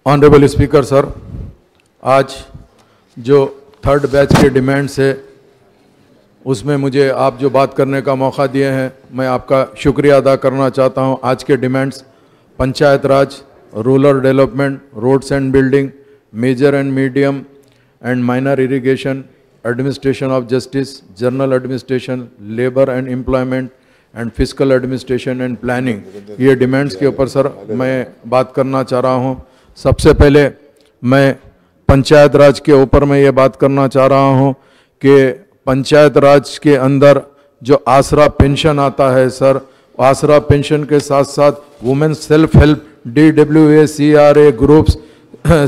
Honourable speaker sir, आज जो third batch के डिमांड्स है उसमें मुझे आप जो बात करने का मौका दिए हैं, मैं आपका शुक्रिया अदा करना चाहता हूं। आज के demands panchayat raj, rural development, roads and building, major and medium and minor irrigation, administration of justice, general administration, labour and employment and physical administration and planning, ये डिमांड्स के ऊपर सर मैं बात करना चाह रहा हूं। सबसे पहले मैं पंचायत राज के ऊपर मैं ये बात करना चाह रहा हूं कि पंचायत राज के अंदर जो आसरा पेंशन आता है सर, आसरा पेंशन के साथ साथ women self help, DWA, CRA groups,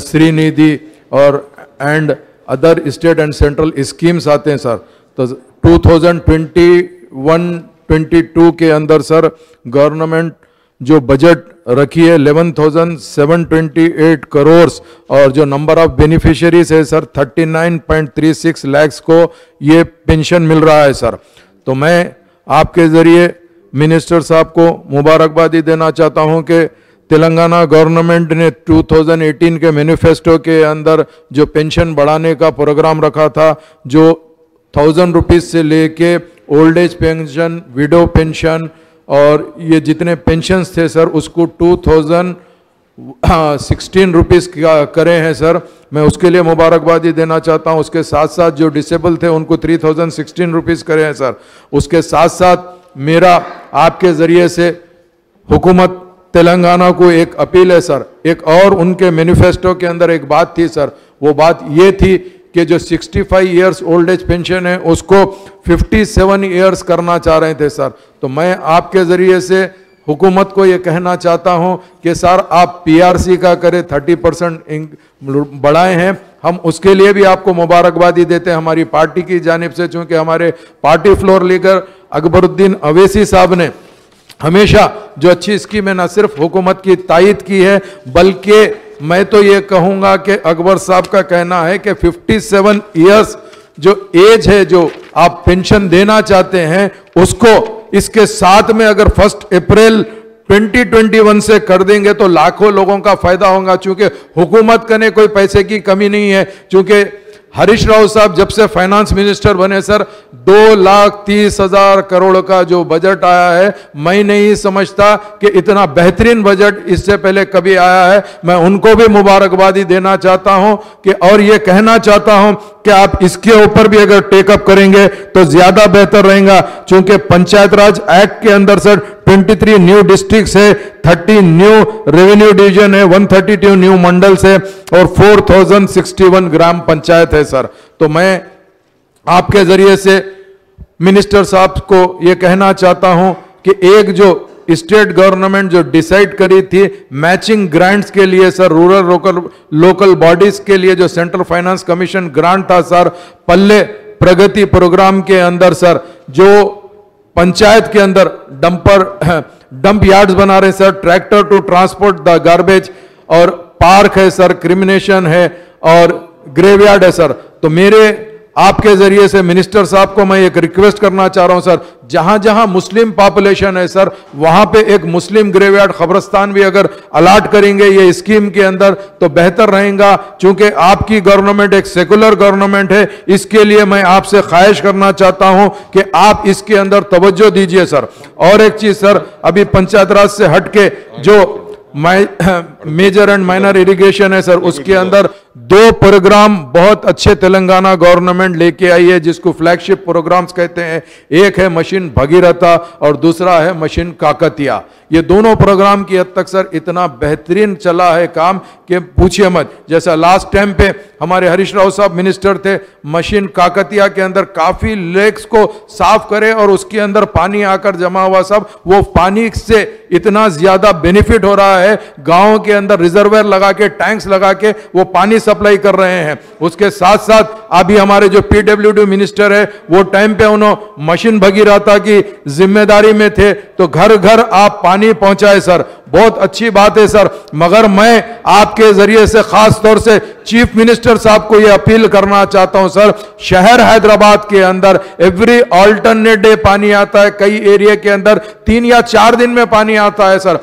Srinidhi और and other state and central schemes आते हैं सर। तो 2021-22 के अंदर सर गवर्नमेंट जो बजट रखी है 11,728 करोड़ और जो नंबर ऑफ बेनिफिशियरीज है सर 39.36 लाख को ये पेंशन मिल रहा है सर। तो मैं आपके ज़रिए मिनिस्टर साहब को मुबारकबादी देना चाहता हूं कि तेलंगाना गवर्नमेंट ने 2018 के मैनिफेस्टो के अंदर जो पेंशन बढ़ाने का प्रोग्राम रखा था, जो 1000 रुपीज़ से लेके old age pension, window pension और ये जितने पेंशन्स थे सर उसको 2016 रुपीज़ करे हैं सर। मैं उसके लिए मुबारकबादी देना चाहता हूं। उसके साथ साथ जो डिसेबल थे उनको 3016 रुपीज़ करे हैं सर। उसके साथ साथ मेरा आपके ज़रिए से हुकूमत तेलंगाना को एक अपील है सर। एक और उनके मैनिफेस्टो के अंदर एक बात थी सर, वो बात ये थी कि जो 65 इयर्स ओल्ड एज पेंशन है उसको 57 इयर्स करना चाह रहे थे सर। तो मैं आपके ज़रिए से हुकूमत को ये कहना चाहता हूं कि सर आप PRC का करें, 30% बढ़ाए हैं, हम उसके लिए भी आपको मुबारकबादी देते हैं हमारी पार्टी की जानिब से, चूँकि हमारे party floor leader Akbaruddin Owaisi साहब ने हमेशा जो अच्छी स्कीम है न सिर्फ हुकूमत की तायद की है, बल्कि मैं तो ये कहूँगा कि अकबर साहब का कहना है कि 57 इयर्स जो एज है जो आप पेंशन देना चाहते हैं उसको इसके साथ में अगर 1 अप्रैल 2021 से कर देंगे तो लाखों लोगों का फायदा होगा। चूंकि हुकूमत करने कोई पैसे की कमी नहीं है, चूंकि हरीश राव साहब जब से फाइनेंस मिनिस्टर बने सर 2,30,000 करोड़ का जो बजट आया है, मैं नहीं समझता कि इतना बेहतरीन बजट इससे पहले कभी आया है। मैं उनको भी मुबारकबादी देना चाहता हूं कि और ये कहना चाहता हूं कि आप इसके ऊपर भी अगर टेकअप करेंगे तो ज्यादा बेहतर रहेगा। चूंकि पंचायत राज एक्ट के अंदर सर 23 न्यू डिस्ट्रिक्ट्स है, 30 न्यू रेवेन्यू डिवीजन है, 132 न्यू मंडल्स है और 4061 ग्राम पंचायत है सर। तो मैं आपके जरिए से मिनिस्टर साहब को यह कहना चाहता हूं कि एक जो स्टेट गवर्नमेंट जो डिसाइड करी थी मैचिंग ग्रांट्स के लिए सर, रूरल लोकल बॉडीज के लिए जो सेंट्रल फाइनेंस कमीशन ग्रांट था सर, पल्ले प्रगति प्रोग्राम के अंदर सर जो पंचायत के अंदर डंप यार्ड्स बना रहे sir, tractor to transport the garbage, और पार्क है सर, क्रिमिनेशन है और ग्रेवयार्ड है सर। तो मेरे आपके जरिए से मिनिस्टर साहब को मैं एक रिक्वेस्ट करना चाह रहा हूं सर, जहां जहां मुस्लिम पॉपुलेशन है सर वहां पे एक मुस्लिम ग्रेवयार्ड कब्रिस्तान भी अगर अलाट करेंगे ये स्कीम के अंदर तो बेहतर रहेगा। चूंकि आपकी गवर्नमेंट एक सेकुलर गवर्नमेंट है, इसके लिए मैं आपसे ख्वाहिश करना चाहता हूं कि आप इसके अंदर तवज्जो दीजिए सर। और एक चीज सर, अभी पंचायत राज से हटके जो मेजर एंड माइनर इरिगेशन है सर, उसके अंदर 2 प्रोग्राम बहुत अच्छे तेलंगाना गवर्नमेंट लेके आई है जिसको फ्लैगशिप प्रोग्राम्स कहते हैं। एक है मशीन भगीरथा और दूसरा है मशीन काकतिया। ये दोनों प्रोग्राम की हद तक सर इतना बेहतरीन चला है काम कि पूछिए मत। जैसा लास्ट टाइम पे हमारे हरीश राव साहब मिनिस्टर थे, मशीन काकतिया के अंदर काफी लेक्स को साफ करे और उसके अंदर पानी आकर जमा हुआ सब, वो पानी से इतना ज्यादा बेनिफिट हो रहा है, गांव के अंदर रिजर्वायर लगा के, टैंक्स लगा के वो पानी सप्लाई कर रहे हैं। उसके साथ साथ अभी हमारे जो PWD मिनिस्टर है वो टाइम पे उन्होंने मशीन भगीरथा की जिम्मेदारी में थे, तो घर घर आप पानी पहुंचाए सर, बहुत अच्छी बात है सर। मगर मैं आपके जरिए से खास तौर से चीफ मिनिस्टर साहब को यह अपील करना चाहता हूं सर, शहर हैदराबाद के अंदर एवरी ऑल्टरनेट डे पानी आता है, कई एरिया के अंदर 3 या 4 दिन में पानी आता है सर।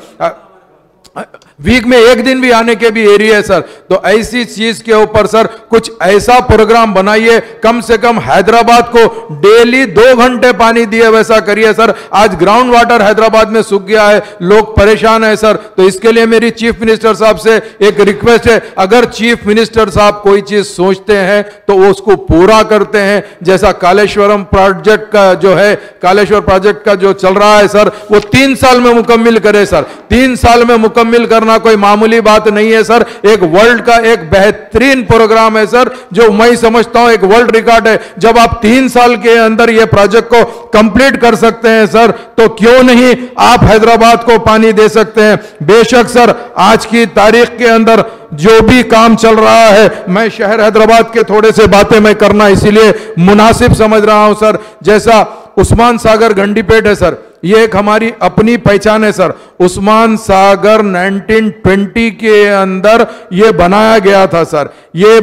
वीक में एक दिन भी आने के भी एरिया है सर। तो ऐसी चीज के ऊपर सर कुछ ऐसा प्रोग्राम बनाइए, कम से कम हैदराबाद को डेली 2 घंटे पानी दिए वैसा करिए सर। आज ग्राउंड वाटर हैदराबाद में सूख गया है, लोग परेशान है सर। तो इसके लिए मेरी चीफ मिनिस्टर साहब से एक रिक्वेस्ट है, अगर चीफ मिनिस्टर साहब कोई चीज सोचते हैं तो वो उसको पूरा करते हैं। जैसा कालेश्वरम प्रोजेक्ट का जो है, कालेश्वर प्रोजेक्ट का जो चल रहा है सर, वो 3 साल में मुकम्मिल करे सर। 3 साल में मुकम्मिल करना कोई मामूली बात नहीं है सर। एक वर्ल्ड का एक बेहतरीन प्रोग्राम है सर, जो मैं समझता हूं एक वर्ल्ड रिकॉर्ड है। जब आप 3 साल के अंदर यह प्रोजेक्ट को कंप्लीट कर सकते हैं सर, तो क्यों नहीं आप हैदराबाद को पानी दे सकते हैं। बेशक सर आज की तारीख के अंदर जो भी काम चल रहा है, मैं शहर हैदराबाद के थोड़े से बातें मैं करना इसीलिए मुनासिब समझ रहा हूं सर। जैसा उस्मान सागर गंडीपेट है सर, ये एक हमारी अपनी पहचान है सर। उस्मान सागर 1920 के अंदर ये बनाया गया था सर। ये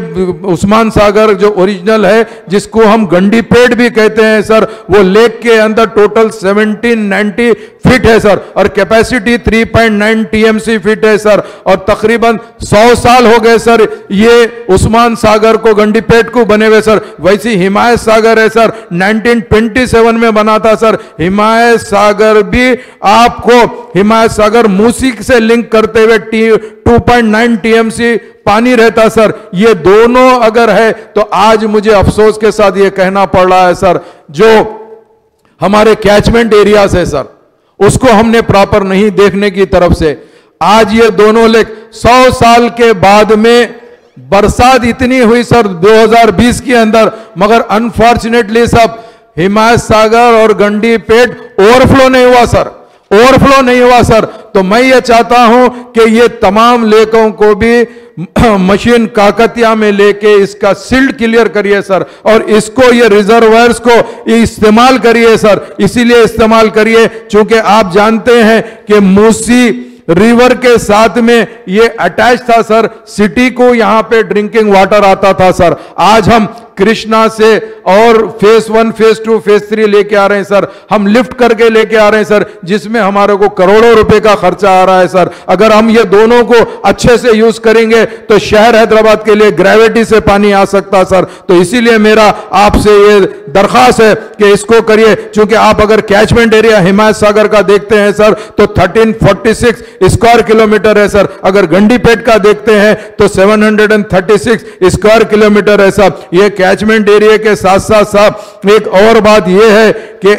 उस्मान सागर जो ओरिजिनल है, जिसको हम गंडीपेट भी कहते हैं सर, वो लेक के अंदर टोटल 1790 फीट है सर, और कैपेसिटी 3.9 टीएमसी फीट है सर। और तकरीबन 100 साल हो गए सर ये उस्मान सागर को, गंडीपेट को बने हुए सर। वैसी हिमायत सागर है सर, 1927 में बना था सर। हिमायत सागर भी आपको, हिमायत सागर मूसी से लिंक करते हुए 2.9 टीएमसी पानी रहता सर। ये दोनों अगर है तो आज मुझे अफसोस के साथ ये कहना पड़ रहा है सर, जो हमारे कैचमेंट एरियाज है सर, उसको हमने प्रॉपर नहीं देखने की तरफ से आज ये दोनों लेक 100 साल के बाद में बरसात इतनी हुई सर 2020 के अंदर, मगर अनफॉर्चुनेटली सब हिमायत सागर और गंडीपेट ओवरफ्लो नहीं हुआ सर, ओवरफ्लो नहीं हुआ सर। तो मैं ये चाहता हूं कि ये तमाम लेकों को भी मशीन काकतिया में लेके इसका सिल्ट क्लियर करिए सर, और इसको ये रिजर्वायर्स को इस्तेमाल करिए सर। इसीलिए इस्तेमाल करिए क्योंकि आप जानते हैं कि मूसी रिवर के साथ में ये अटैच था सर, सिटी को यहां पे ड्रिंकिंग वाटर आता था सर। आज हम कृष्णा से और फेज 1, फेज 2, फेज 3 लेके आ रहे हैं सर, हम लिफ्ट करके लेके आ रहे हैं सर, जिसमें हमारे को करोड़ों रुपए का खर्चा आ रहा है सर। अगर हम ये दोनों को अच्छे से यूज करेंगे तो शहर हैदराबाद के लिए ग्रेविटी से पानी आ सकता सर। तो इसीलिए मेरा आपसे ये दरखास्त है कि इसको करिए, क्योंकि आप अगर कैचमेंट एरिया हिमायत सागर का देखते हैं सर तो 1346 स्क्वायर किलोमीटर है सर। अगर गंडीपेट का देखते हैं तो 736 स्क्वायर किलोमीटर है सर। ये कैचमेंट एरिया के साथ साथ साहब एक और बात यह है कि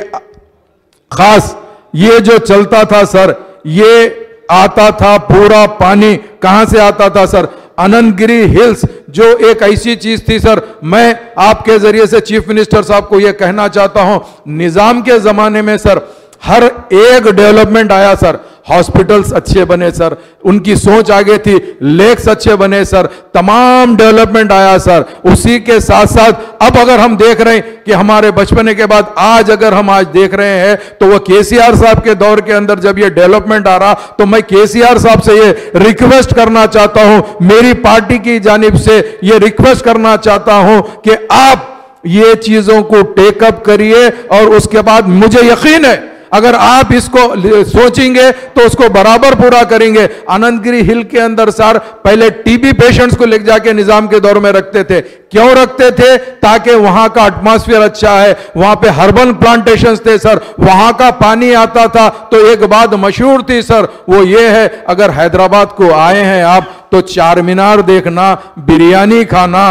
खास ये जो चलता था सर, ये आता था पूरा पानी कहां से आता था सर, अनंतगिरी हिल्स, जो एक ऐसी चीज थी सर। मैं आपके जरिए से चीफ मिनिस्टर साहब को यह कहना चाहता हूं, निजाम के जमाने में सर हर एक डेवलपमेंट आया सर, हॉस्पिटल्स अच्छे बने सर, उनकी सोच आगे थी, लेक्स अच्छे बने सर, तमाम डेवलपमेंट आया सर। उसी के साथ साथ अब अगर हम देख रहे हैं कि हमारे बचपने के बाद आज अगर हम आज देख रहे हैं तो वो केसीआर साहब के दौर के अंदर जब ये डेवलपमेंट आ रहा, तो मैं केसीआर साहब से ये रिक्वेस्ट करना चाहता हूं, मेरी पार्टी की जानिब से ये रिक्वेस्ट करना चाहता हूं कि आप ये चीजों को टेकअप करिए, और उसके बाद मुझे यकीन है अगर आप इसको सोचेंगे तो उसको बराबर पूरा करेंगे। अनंतगिरी हिल के अंदर सर पहले टीबी पेशेंट्स को ले जाके निजाम के दौर में रखते थे। क्यों रखते थे? ताकि वहां का एटमॉस्फेयर अच्छा है, वहां पे हर्बल प्लांटेशंस थे सर, वहां का पानी आता था। तो एक बात मशहूर थी सर, वो ये है, अगर हैदराबाद को आए हैं आप तो चार मीनार देखना, बिरयानी खाना,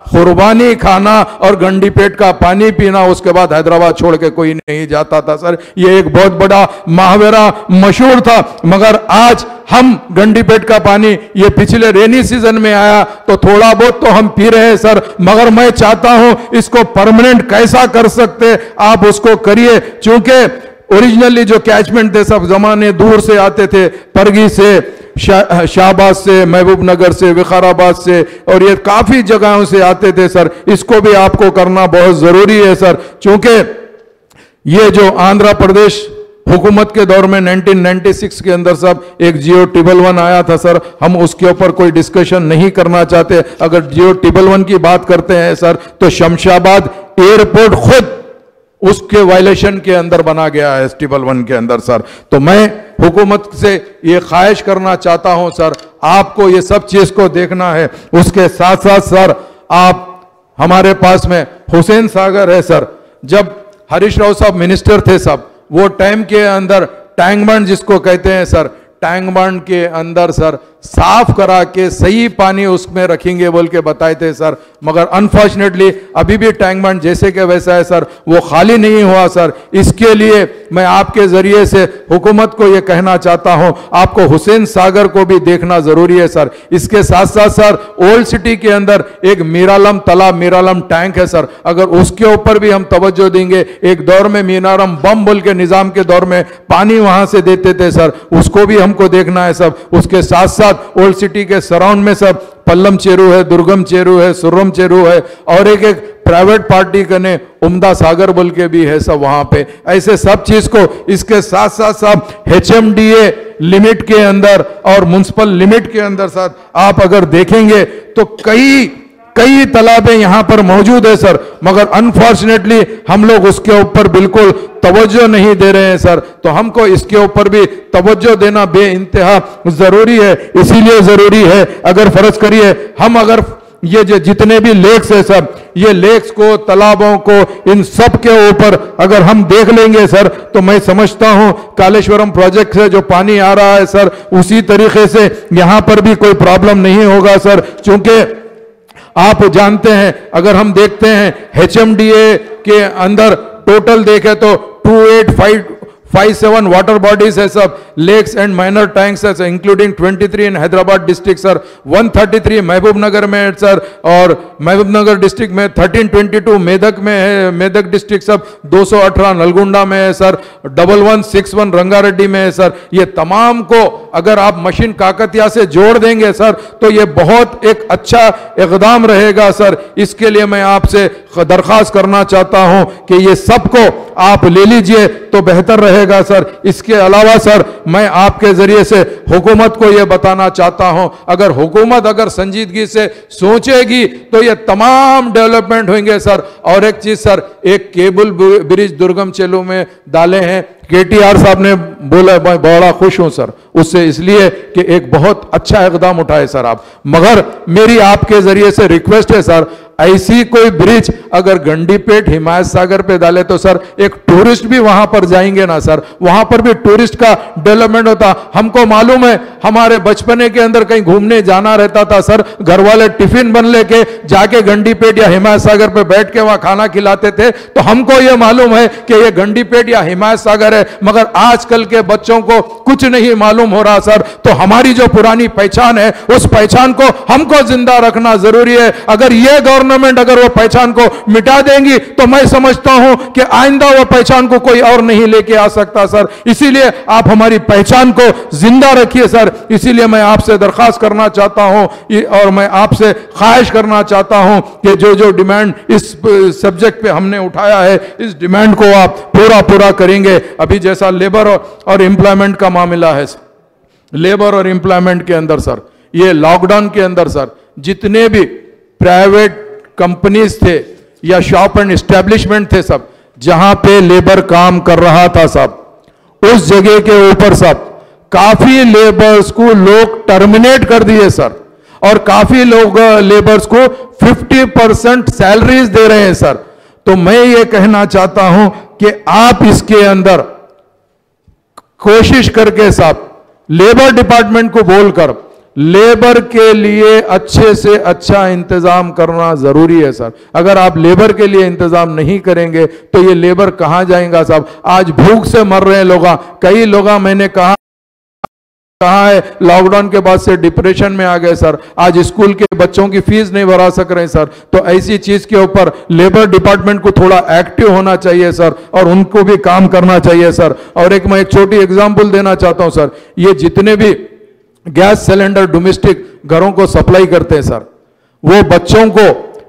कुर्बानी खाना और गंडीपेट का पानी पीना, उसके बाद हैदराबाद छोड़ के कोई नहीं जाता था सर। ये एक बहुत बड़ा माहवरा मशहूर था। मगर आज हम गंडीपेट का पानी ये पिछले रेनी सीजन में आया तो थोड़ा बहुत तो हम पी रहे हैं सर, मगर मैं चाहता हूं इसको परमानेंट कैसा कर सकते आप उसको करिए। क्योंकि ओरिजिनली जो कैचमेंट थे सब जमाने दूर से आते थे, परगी से, शाहबाद से, महबूब नगर से, विकाराबाद से, और ये काफी जगहों से आते थे सर। इसको भी आपको करना बहुत जरूरी है सर, क्योंकि ये जो आंध्र प्रदेश हुकूमत के दौर में 1996 के अंदर सब एक जियो टिबल 1 आया था सर, हम उसके ऊपर कोई डिस्कशन नहीं करना चाहते। अगर जियो टिबल 1 की बात करते हैं सर तो शमशाबाद एयरपोर्ट खुद उसके वायलेशन के अंदर बना गया है टेबल 1 के अंदर सर। तो मैं हुकूमत से ये ख्वाहिश करना चाहता हूं सर, आपको ये सब चीज को देखना है। उसके साथ साथ सर, आप हमारे पास में हुसैन सागर है सर, जब हरीश राव साहब मिनिस्टर थे साहब, वो टाइम के अंदर टैंक बंड जिसको कहते हैं सर, टैंक बंड के अंदर सर साफ करा के सही पानी उसमें रखेंगे बोल के बताए थे सर, मगर अनफॉर्चुनेटली अभी भी टैंक बंड जैसे के वैसा है सर, वो खाली नहीं हुआ सर। इसके लिए मैं आपके जरिए से हुकूमत को ये कहना चाहता हूं, आपको हुसैन सागर को भी देखना जरूरी है सर। इसके साथ साथ सर, ओल्ड सिटी के अंदर एक मीरालम तालाब, मीरालम टैंक है सर, अगर उसके ऊपर भी हम तवज्जो देंगे, एक दौर में मीरालम बम बोल के निजाम के दौर में पानी वहां से देते थे सर, उसको भी हमको देखना है सब। उसके साथ साथ ओल्ड सिटी के सराउंड में सब पल्लम चेरू है, दुर्गम चेरू है, सुर्रम चेरू है, और एक प्राइवेट पार्टी कने उम्दा सागर बोल के भी है सब वहां पे। ऐसे सब चीज को इसके साथ साथ सब HMDA लिमिट के अंदर और म्युनिसिपल लिमिट के अंदर सर आप अगर देखेंगे तो कई तालाबें यहां पर मौजूद है सर, मगर अनफॉर्चुनेटली हम लोग उसके ऊपर बिल्कुल तवज्जो नहीं दे रहे हैं सर। तो हमको इसके ऊपर भी तवज्जो देना बे इंतहा जरूरी है। इसीलिए जरूरी है, अगर फर्ज करिए हम अगर ये जो जितने भी लेक्स है सब, ये लेक्स को, तालाबों को, इन सब के ऊपर अगर हम देख लेंगे सर, तो मैं समझता हूं कालेश्वरम प्रोजेक्ट से जो पानी आ रहा है सर, उसी तरीके से यहां पर भी कोई प्रॉब्लम नहीं होगा सर। चूंकि आप जानते हैं, अगर हम देखते हैं HMDA के अंदर टोटल देखें तो 2857 वाटर बॉडीज है सब, लेक्स एंड माइनर टैंक्स है, इंक्लूडिंग 23 इन हैदराबाद डिस्ट्रिक्ट सर, 133 महबूब नगर में है सर, और महबूब नगर डिस्ट्रिक्ट में 1322 मेदक में है, मेदक डिस्ट्रिक्ट सब 218 नलगुंडा में है सर, 1161 रंगारेड्डी में है सर। ये तमाम को अगर आप मशीन काकतिया से जोड़ देंगे सर, तो ये बहुत एक अच्छा इकदाम रहेगा सर। इसके लिए मैं आपसे दरख्वास्त करना चाहता हूं कि ये सबको आप ले लीजिए तो बेहतर रहेगा सर। इसके अलावा सर, मैं आपके जरिए से हुकूमत को यह बताना चाहता हूं, अगर हुकूमत अगर संजीदगी से सोचेगी तो ये तमाम डेवलपमेंट होंगे सर। और एक चीज सर, एक केबल ब्रिज दुर्गम चेलू में डाले हैं, KTR साहब ने बोला, मैं बड़ा खुश हूं सर उससे, इसलिए कि एक बहुत अच्छा इकदाम उठाए सर आप। मगर मेरी आपके जरिए से रिक्वेस्ट है सर, ऐसी कोई ब्रिज अगर गंडीपेट हिमायत सागर पे डाले तो सर एक टूरिस्ट भी वहां पर जाएंगे ना सर, वहां पर भी टूरिस्ट का डेवलपमेंट होता। हमको मालूम है, हमारे बचपने के अंदर कहीं घूमने जाना रहता था सर, घर वाले टिफिन बन लेके जाके गंडीपेट या हिमायत सागर पे बैठ के वहां खाना खिलाते थे, तो हमको यह मालूम है कि यह गंडीपेट या हिमायत सागर है। मगर आजकल के बच्चों को कुछ नहीं मालूम हो रहा सर। तो हमारी जो पुरानी पहचान है, उस पहचान को हमको जिंदा रखना जरूरी है। अगर यह गवर्नमेंट अगर वो पहचान को मिटा देंगी तो मैं समझता हूं कि आइंदा वो पहचान को कोई और नहीं लेके आ सकता सर। इसीलिए आप हमारी पहचान को जिंदा रखिए सर। इसीलिए मैं आपसे दरखास्त करना चाहता हूं और मैं आपसे ख्वाहिश करना चाहता हूं कि जो जो डिमांड इस सब्जेक्ट पे हमने उठाया है, इस डिमांड को आप पूरा करेंगे। अभी जैसा लेबर और एम्प्लॉयमेंट का मामला है, लेबर और एम्प्लॉयमेंट के अंदर सर, ये लॉकडाउन के अंदर सर, जितने भी प्राइवेट कंपनीज थे या शॉप एंड एस्टेब्लिशमेंट थे सब, जहां पे लेबर काम कर रहा था सब, उस जगह के ऊपर सब काफी लेबर्स को लोग टर्मिनेट कर दिए सर, और काफी लोग लेबर्स को 50% सैलरीज दे रहे हैं सर। तो मैं ये कहना चाहता हूं कि आप इसके अंदर कोशिश करके साहब लेबर डिपार्टमेंट को बोलकर लेबर के लिए अच्छे से अच्छा इंतजाम करना जरूरी है सर। अगर आप लेबर के लिए इंतजाम नहीं करेंगे तो ये लेबर कहां जाएगा साहब। आज भूख से मर रहे हैं लोग, कई लोग मैंने कहा है लॉकडाउन के बाद से डिप्रेशन में आ गए सर, आज स्कूल के बच्चों की फीस नहीं भरा सक रहे सर। तो ऐसी चीज के ऊपर लेबर डिपार्टमेंट को थोड़ा एक्टिव होना चाहिए सर, और उनको भी काम करना चाहिए सर। और मैं एक छोटी एग्जांपल देना चाहता हूं सर, ये जितने भी गैस सिलेंडर डोमेस्टिक घरों को सप्लाई करते हैं सर, वो बच्चों को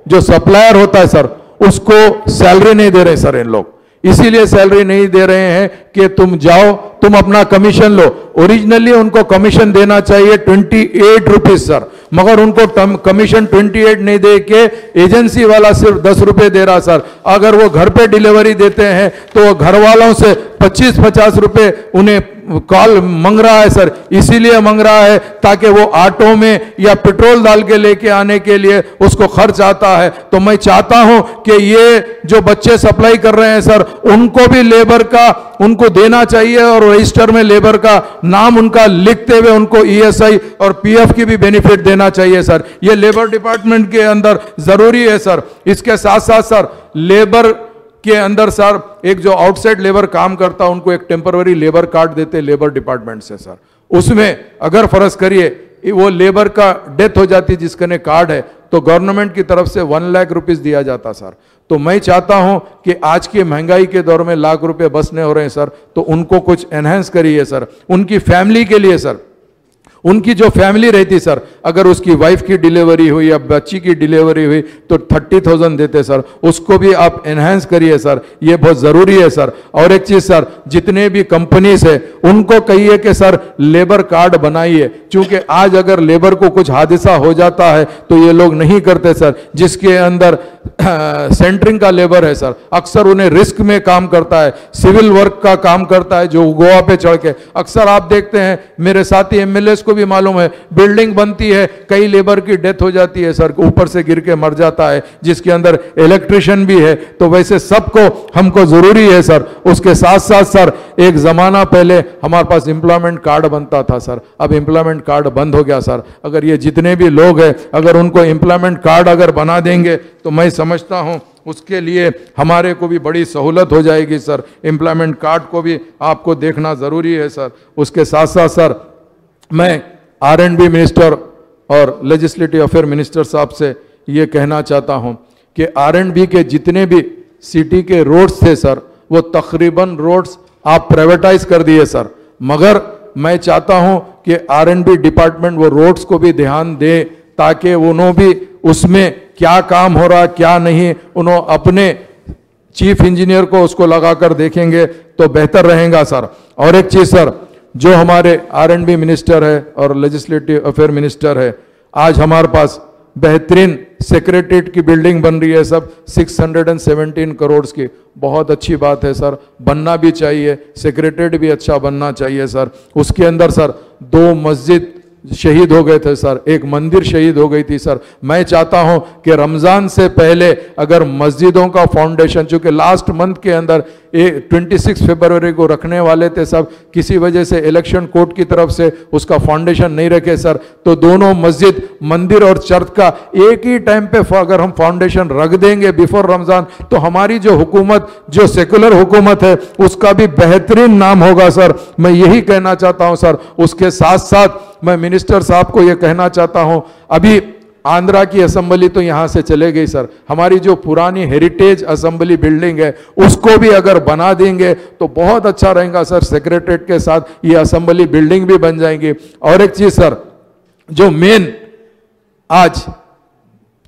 जो सप्लायर होता है सर, उसको सैलरी नहीं दे रहे सर इन लोग। इसीलिए सैलरी नहीं दे रहे हैं कि तुम जाओ, तुम अपना कमीशन लो। ओरिजिनली उनको कमीशन देना चाहिए 28 रुपीज सर, मगर उनको कमीशन 28 नहीं दे के एजेंसी वाला सिर्फ 10 रुपए दे रहा सर। अगर वो घर पे डिलीवरी देते हैं तो वो घर वालों से 25-50 रुपए उन्हें कॉल मांग रहा है सर। इसीलिए मांग रहा है ताकि वो ऑटो में या पेट्रोल डाल के लेके आने के लिए उसको खर्च आता है। तो मैं चाहता हूं कि ये जो बच्चे सप्लाई कर रहे हैं सर, उनको भी लेबर का उनको देना चाहिए और रजिस्टर में लेबर का नाम उनका लिखते हुए उनको ईएसआई और पीएफ की भी बेनिफिट देना चाहिए सर। ये लेबर डिपार्टमेंट के अंदर जरूरी है सर। इसके साथ साथ सर लेबर के अंदर सर एक जो आउटसाइड लेबर काम करता है उनको एक टेम्पररी लेबर कार्ड देते लेबर डिपार्टमेंट से सर। उसमें अगर फर्ज करिए वो लेबर का डेथ हो जाती जिसके ने कार्ड है तो गवर्नमेंट की तरफ से 1 लाख रुपीस दिया जाता सर। तो मैं चाहता हूं कि आज की महंगाई के दौर में लाख रुपए बस नहीं हो रहे हैं सर, तो उनको कुछ एनहेंस करिए सर। उनकी फैमिली के लिए सर, उनकी जो फैमिली रहती सर, अगर उसकी वाइफ की डिलीवरी हुई या बच्ची की डिलीवरी हुई तो 30,000 देते सर, उसको भी आप एनहांस करिए सर, ये बहुत जरूरी है सर। और एक चीज सर, जितने भी कंपनीज है उनको कहिए कि सर लेबर कार्ड बनाइए, क्योंकि आज अगर लेबर को कुछ हादसा हो जाता है तो ये लोग नहीं करते सर। जिसके अंदर सेंटरिंग का लेबर है सर, अक्सर उन्हें रिस्क में काम करता है, सिविल वर्क का काम करता है, जो गोवा पे चढ़ के अक्सर आप देखते हैं, मेरे साथी एमएलए को भी मालूम है, बिल्डिंग बनती है, कई लेबर की डेथ हो जाती है सर, ऊपर से गिर के मर जाता है, जिसके अंदर इलेक्ट्रिशियन भी है। तो वैसे सबको हमको जरूरी है सर। उसके साथ साथ सर एक जमाना पहले हमारे पास एम्प्लॉयमेंट कार्ड बनता था सर, अब एम्प्लॉयमेंट कार्ड बंद हो गया सर। अगर ये जितने भी लोग हैं अगर उनको एम्प्लॉयमेंट कार्ड अगर बना देंगे तो मैं समझता हूं उसके लिए हमारे को भी बड़ी सहूलत हो जाएगी सर। एम्प्लॉयमेंट कार्ड को भी आपको देखना जरूरी है सर। उसके साथ साथ सर मैं R&B मिनिस्टर और लेजिस्लेटिव अफेयर मिनिस्टर साहब से ये कहना चाहता हूं कि R&B के जितने भी सिटी के रोड्स थे सर, वो तकरीबन रोड्स आप प्राइवेटाइज कर दिए सर, मगर मैं चाहता हूं कि R&B डिपार्टमेंट वो रोड्स को भी ध्यान दे ताकि उन्होंने भी उसमें क्या काम हो रहा क्या नहीं, उन्होंने अपने चीफ इंजीनियर को उसको लगाकर देखेंगे तो बेहतर रहेगा सर। और एक चीज सर, जो हमारे R&B मिनिस्टर है और लेजिस्लेटिव अफेयर मिनिस्टर है, आज हमारे पास बेहतरीन सेक्रेटरीट की बिल्डिंग बन रही है सब 617 करोड़ की, बहुत अच्छी बात है सर, बनना भी चाहिए, सेक्रेटरीट भी अच्छा बनना चाहिए सर। उसके अंदर सर 2 मस्जिद शहीद हो गए थे सर, एक मंदिर शहीद हो गई थी सर। मैं चाहता हूं कि रमजान से पहले अगर मस्जिदों का फाउंडेशन, चूंकि लास्ट मंथ के अंदर 26 फरवरी को रखने वाले थे सब, किसी वजह से इलेक्शन कोर्ट की तरफ से उसका फाउंडेशन नहीं रखे सर, तो दोनों मस्जिद, मंदिर और चर्च का एक ही टाइम पे अगर हम फाउंडेशन रख देंगे बिफोर रमजान तो हमारी जो हुकूमत, जो सेकुलर हुकूमत है, उसका भी बेहतरीन नाम होगा सर। मैं यही कहना चाहता हूं सर। उसके साथ साथ मैं मिनिस्टर साहब को यह कहना चाहता हूं, अभी आंध्रा की असेंबली तो यहां से चले गई सर, हमारी जो पुरानी हेरिटेज असेंबली बिल्डिंग है उसको भी अगर बना देंगे तो बहुत अच्छा रहेगा सर। सेक्रेटरीट के साथ ये असेंबली बिल्डिंग भी बन जाएंगी। और एक चीज सर, जो मेन आज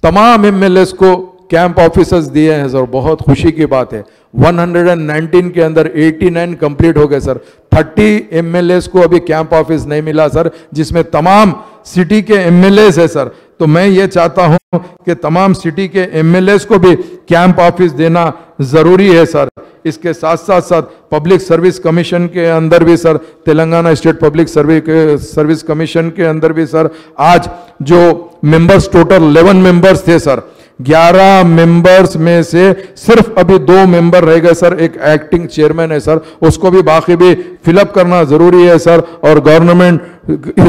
तमाम एमएलएस को कैंप ऑफिसर्स दिए हैं सर, बहुत खुशी की बात है। 119 के अंदर 89 कंप्लीट हो गए सर। 30 एमएलएस को अभी कैंप ऑफिस नहीं मिला सर, जिसमें तमाम सिटी के एमएलएस है सर। तो मैं ये चाहता हूं कि तमाम सिटी के एमएलएस को भी कैंप ऑफिस देना जरूरी है सर। इसके साथ साथ सर पब्लिक सर्विस कमीशन के अंदर भी sir, Telangana state public service commission के अंदर भी सर, आज जो मेंबर्स टोटल 11 मेंबर्स थे सर, 11 मेंबर्स में से सिर्फ अभी 2 मेंबर रह गए सर, एक एक्टिंग चेयरमैन है सर, उसको भी बाकी भी फिलअप करना जरूरी है सर। और गवर्नमेंट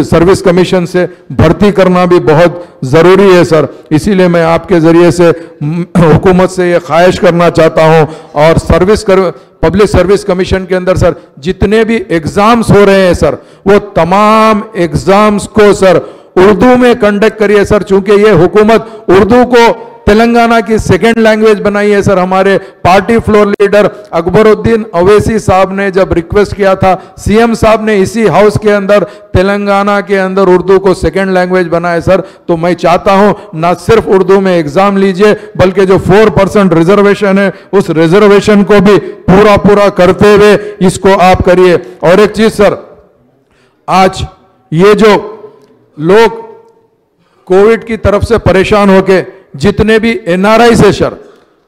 सर्विस कमीशन से भर्ती करना भी बहुत जरूरी है सर। इसीलिए मैं आपके जरिए से हुकूमत से ये ख्वाहिश करना चाहता हूं, और पब्लिक सर्विस कमीशन के अंदर सर जितने भी एग्जाम्स हो रहे हैं सर, वो तमाम एग्जाम्स को सर उर्दू में कंडक्ट करिए सर, चूंकि ये हुकूमत उर्दू को तेलंगाना की सेकेंड लैंग्वेज बनाई है सर। हमारे party floor leader Akbaruddin Owaisi साहब ने जब रिक्वेस्ट किया था, सीएम साहब ने इसी हाउस के अंदर तेलंगाना के अंदर उर्दू को सेकेंड लैंग्वेज बनाया सर। तो मैं चाहता हूं ना सिर्फ उर्दू में एग्जाम लीजिए, बल्कि जो 4% रिजर्वेशन है उस रिजर्वेशन को भी पूरा करते हुए इसको आप करिए। और एक चीज सर, आज ये जो लोग कोविड की तरफ से परेशान होके जितने भी एनआरआई से सर,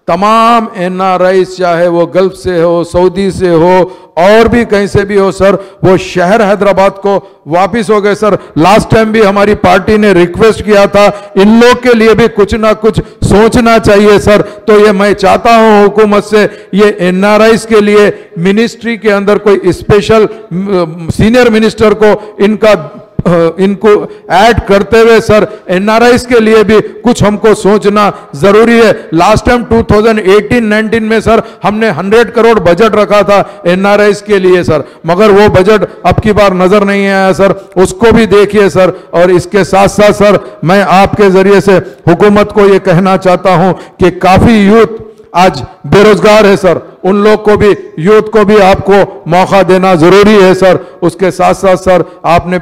तमाम एनआरआई चाहे वो गल्फ से हो, सऊदी से हो और भी कहीं से भी हो सर, वो शहर हैदराबाद को वापिस हो गए सर। लास्ट टाइम भी हमारी पार्टी ने रिक्वेस्ट किया था, इन लोग के लिए भी कुछ ना कुछ सोचना चाहिए सर। तो ये मैं चाहता हूं हुकूमत से, ये एनआरआईज के लिए मिनिस्ट्री के अंदर कोई स्पेशल सीनियर मिनिस्टर को इनको ऐड करते हुए सर, एनआरआईज के लिए भी कुछ हमको सोचना जरूरी है। लास्ट टाइम 2018-19 में सर हमने 100 करोड़ बजट रखा था एनआरआईज के लिए सर, मगर वो बजट अब की बार नजर नहीं आया सर, उसको भी देखिए सर। और इसके साथ साथ सर मैं आपके जरिए से हुकूमत को ये कहना चाहता हूं कि काफी यूथ आज बेरोजगार है सर, उन लोग को भी, यूथ को भी आपको मौका देना जरूरी है सर। उसके साथ साथ सर आपने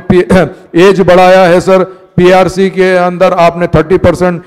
एज बढ़ाया है सर, पीआरसी के अंदर आपने 30%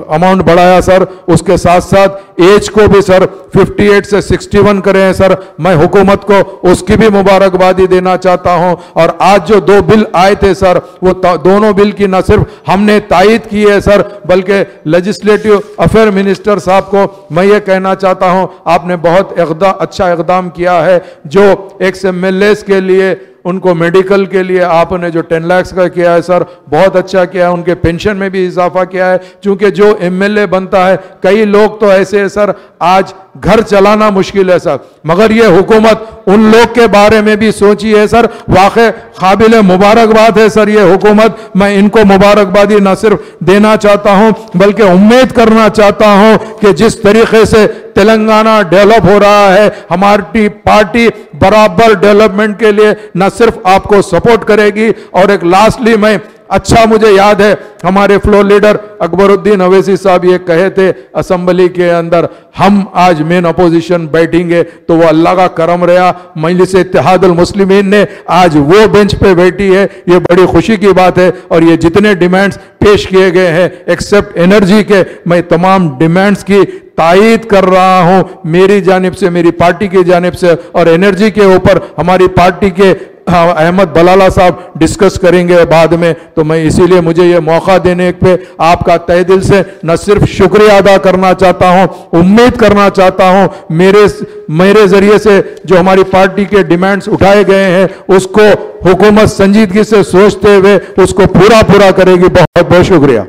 अमाउंट बढ़ाया सर। उसके साथ साथ एज को भी सर 58 से 61 करे हैं सर। मैं हुकूमत को उसकी भी मुबारकबादी देना चाहता हूं। और आज जो 2 बिल आए थे सर, वो दोनों बिल की न सिर्फ हमने तायीद की है सर, बल्कि लेजिस्लेटिव अफेयर मिनिस्टर साहब को मैं ये कहना चाहता हूं, आपने बहुत अच्छा इकदाम किया है। जो एक्स एमएलएस के लिए, उनको मेडिकल के लिए आपने जो 10 लाख का किया है सर, बहुत अच्छा किया है। उनके पेंशन में भी इजाफा किया है, क्योंकि जो एमएलए बनता है, कई लोग तो ऐसे है सर आज घर चलाना मुश्किल है सर, मगर ये हुकूमत उन लोग के बारे में भी सोची है सर। वाकई काबिल मुबारकबाद है सर ये हुकूमत। मैं इनको मुबारकबादी न सिर्फ देना चाहता हूं, बल्कि उम्मीद करना चाहता हूं कि जिस तरीके से तेलंगाना डेवलप हो रहा है, हमारी पार्टी बराबर डेवलपमेंट के लिए न सिर्फ आपको सपोर्ट करेगी। और एक लास्टली मैं, अच्छा मुझे याद है हमारे फ्लोर लीडर अकबरुद्दीन अवैसी साहब ये कहे थे असेंबली के अंदर, हम आज मेन अपोजिशन बैठेंगे, तो वो अल्लाह का करम रहा, मजलिस इत्तेहादुल मुस्लिमीन ने आज वो बेंच पे बैठी है, ये बड़ी खुशी की बात है। और ये जितने डिमांड्स पेश किए गए हैं एक्सेप्ट एनर्जी के, मैं तमाम डिमांड्स की तायीद कर रहा हूं मेरी जानिब से, मेरी पार्टी की जानिब से। और एनर्जी के ऊपर हमारी पार्टी के अहमद बलाला साहब डिस्कस करेंगे बाद में। तो मैं इसीलिए मुझे ये मौका देने पे आपका तहे दिल से न सिर्फ शुक्रिया अदा करना चाहता हूं, उम्मीद करना चाहता हूं मेरे जरिए से जो हमारी पार्टी के डिमांड्स उठाए गए हैं उसको हुकूमत संजीदगी से सोचते हुए उसको पूरा करेगी। बहुत बहुत शुक्रिया।